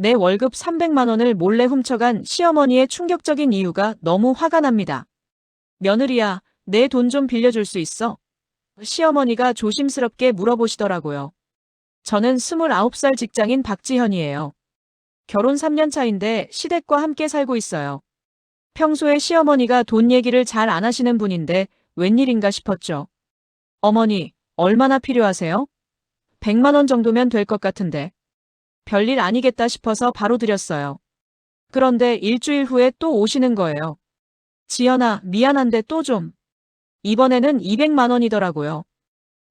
내 월급 300만 원을 몰래 훔쳐간 시어머니의 충격적인 이유가 너무 화가 납니다. 며느리야, 내 돈 좀 빌려줄 수 있어? 시어머니가 조심스럽게 물어보시더라고요. 저는 29살 직장인 박지현이에요. 결혼 3년 차인데 시댁과 함께 살고 있어요. 평소에 시어머니가 돈 얘기를 잘 안 하시는 분인데 웬일인가 싶었죠. 어머니, 얼마나 필요하세요? 100만 원 정도면 될 것 같은데. 별일 아니겠다 싶어서 바로 드렸어요. 그런데 일주일 후에 또 오시는 거예요. 지연아, 미안한데 또 좀. 이번에는 200만 원이더라고요.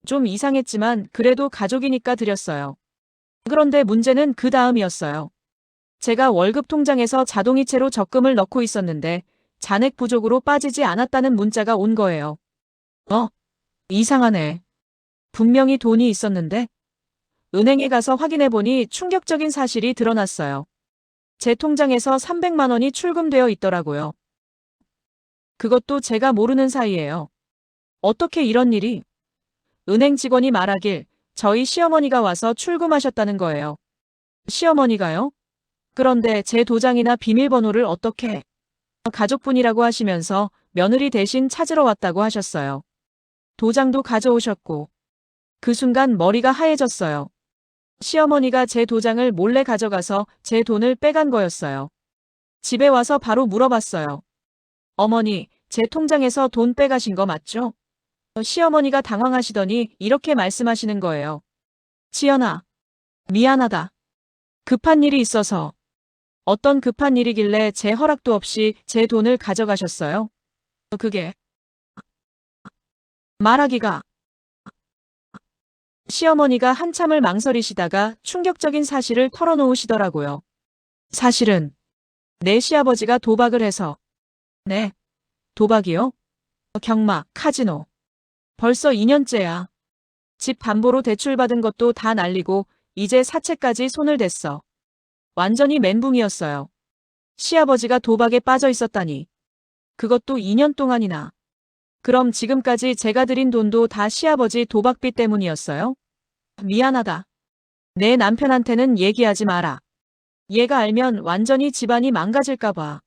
좀 이상했지만 그래도 가족이니까 드렸어요. 그런데 문제는 그 다음이었어요. 제가 월급 통장에서 자동이체로 적금을 넣고 있었는데 잔액 부족으로 빠지지 않았다는 문자가 온 거예요. 이상하네. 분명히 돈이 있었는데? 은행에 가서 확인해보니 충격적인 사실이 드러났어요. 제 통장에서 300만 원이 출금되어 있더라고요. 그것도 제가 모르는 사이예요. 어떻게 이런 일이? 은행 직원이 말하길 저희 시어머니가 와서 출금하셨다는 거예요. 시어머니가요? 그런데 제 도장이나 비밀번호를 어떻게? 가족분이라고 하시면서 며느리 대신 찾으러 왔다고 하셨어요. 도장도 가져오셨고. 그 순간 머리가 하얘졌어요. 시어머니가 제 도장을 몰래 가져가서 제 돈을 빼간 거였어요. 집에 와서 바로 물어봤어요. 어머니, 제 통장에서 돈 빼가신 거 맞죠? 시어머니가 당황하시더니 이렇게 말씀하시는 거예요. 지연아, 미안하다. 급한 일이 있어서. 어떤 급한 일이길래 제 허락도 없이 제 돈을 가져가셨어요? 그게 말하기가. 시어머니가 한참을 망설이시다가 충격적인 사실을 털어놓으시더라고요. 사실은 내 시아버지가 도박을 해서. 네, 도박이요? 경마, 카지노. 벌써 2년째야. 집 담보로 대출받은 것도 다 날리고 이제 사채까지 손을 댔어. 완전히 멘붕이었어요. 시아버지가 도박에 빠져 있었다니. 그것도 2년 동안이나. 그럼 지금까지 제가 드린 돈도 다 시아버지 도박비 때문이었어요? 미안하다. 내 남편한테는 얘기하지 마라. 얘가 알면 완전히 집안이 망가질까 봐.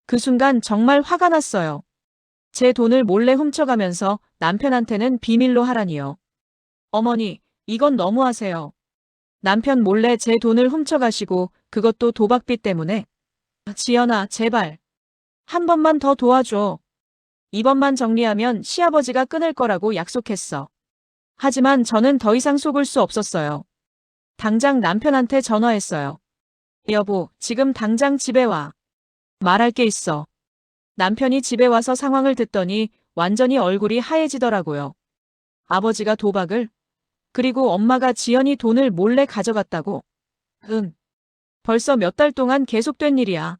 그 순간 정말 화가 났어요. 제 돈을 몰래 훔쳐가면서 남편한테는 비밀로 하라니요. 어머니, 이건 너무하세요. 남편 몰래 제 돈을 훔쳐가시고 그것도 도박비 때문에. 지연아, 제발. 한 번만 더 도와줘. 이번만 정리하면 시아버지가 끊을 거라고 약속했어. 하지만 저는 더 이상 속을 수 없었어요. 당장 남편한테 전화했어요. 여보, 지금 당장 집에 와. 말할 게 있어. 남편이 집에 와서 상황을 듣더니 완전히 얼굴이 하얘지더라고요. 아버지가 도박을? 그리고 엄마가 지연이 돈을 몰래 가져갔다고? 벌써 몇 달 동안 계속된 일이야.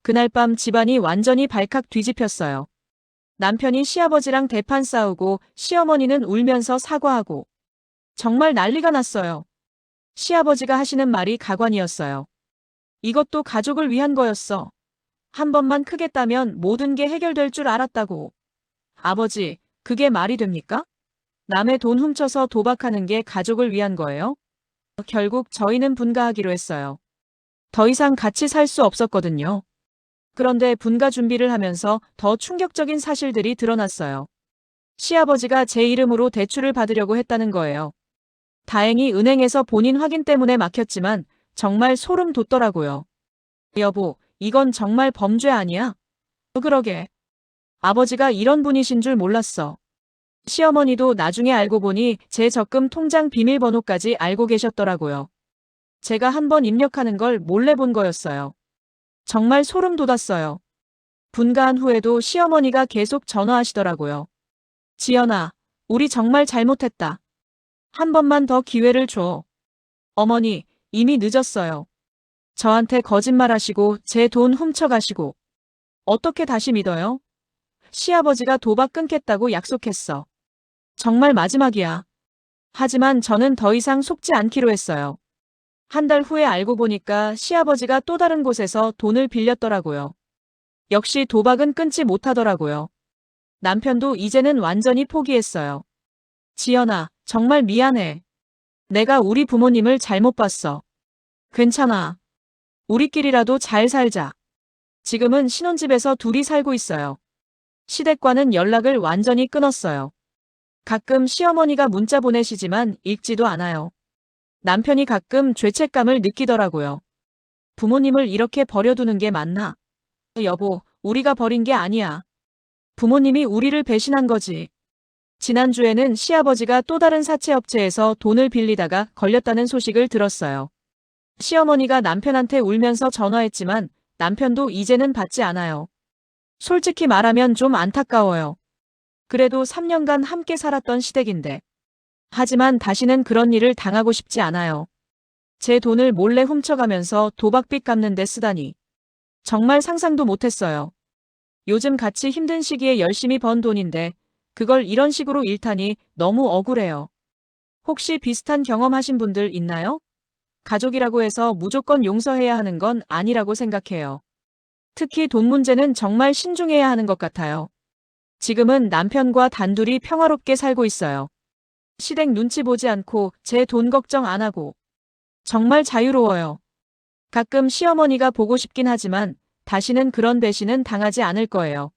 그날 밤 집안이 완전히 발칵 뒤집혔어요. 남편이 시아버지랑 대판 싸우고 시어머니는 울면서 사과하고. 정말 난리가 났어요. 시아버지가 하시는 말이 가관이었어요. 이것도 가족을 위한 거였어. 한 번만 크게 따면 모든 게 해결될 줄 알았다고. 아버지, 그게 말이 됩니까? 남의 돈 훔쳐서 도박하는 게 가족을 위한 거예요? 결국 저희는 분가하기로 했어요. 더 이상 같이 살 수 없었거든요. 그런데 분가 준비를 하면서 더 충격적인 사실들이 드러났어요. 시아버지가 제 이름으로 대출을 받으려고 했다는 거예요. 다행히 은행에서 본인 확인 때문에 막혔지만 정말 소름 돋더라고요. 여보, 이건 정말 범죄 아니야? 그러게. 아버지가 이런 분이신 줄 몰랐어. 시어머니도 나중에 알고 보니 제 적금 통장 비밀번호까지 알고 계셨더라고요. 제가 한번 입력하는 걸 몰래 본 거였어요. 정말 소름 돋았어요. 분가한 후에도 시어머니가 계속 전화하시더라고요. 지연아, 우리 정말 잘못했다. 한 번만 더 기회를 줘. 어머니, 이미 늦었어요. 저한테 거짓말하시고 제 돈 훔쳐가시고. 어떻게 다시 믿어요? 시아버지가 도박 끊겠다고 약속했어. 정말 마지막이야. 하지만 저는 더 이상 속지 않기로 했어요. 한 달 후에 알고 보니까 시아버지가 또 다른 곳에서 돈을 빌렸더라고요. 역시 도박은 끊지 못하더라고요. 남편도 이제는 완전히 포기했어요. 지연아, 정말 미안해. 내가 우리 부모님을 잘못 봤어. 괜찮아. 우리끼리라도 잘 살자. 지금은 신혼집에서 둘이 살고 있어요. 시댁과는 연락을 완전히 끊었어요. 가끔 시어머니가 문자 보내시지만 읽지도 않아요. 남편이 가끔 죄책감을 느끼더라고요. 부모님을 이렇게 버려두는 게 맞나? 여보, 우리가 버린 게 아니야. 부모님이 우리를 배신한 거지. 지난주에는 시아버지가 또 다른 사채업체에서 돈을 빌리다가 걸렸다는 소식을 들었어요. 시어머니가 남편한테 울면서 전화했지만 남편도 이제는 받지 않아요. 솔직히 말하면 좀 안타까워요. 그래도 3년간 함께 살았던 시댁인데. 하지만 다시는 그런 일을 당하고 싶지 않아요. 제 돈을 몰래 훔쳐가면서 도박빚 갚는 데 쓰다니. 정말 상상도 못했어요. 요즘 같이 힘든 시기에 열심히 번 돈인데 그걸 이런 식으로 잃다니 너무 억울해요. 혹시 비슷한 경험하신 분들 있나요? 가족이라고 해서 무조건 용서해야 하는 건 아니라고 생각해요. 특히 돈 문제는 정말 신중해야 하는 것 같아요. 지금은 남편과 단둘이 평화롭게 살고 있어요. 시댁 눈치 보지 않고 제 돈 걱정 안 하고 정말 자유로워요. 가끔 시어머니가 보고 싶긴 하지만 다시는 그런 배신은 당하지 않을 거예요.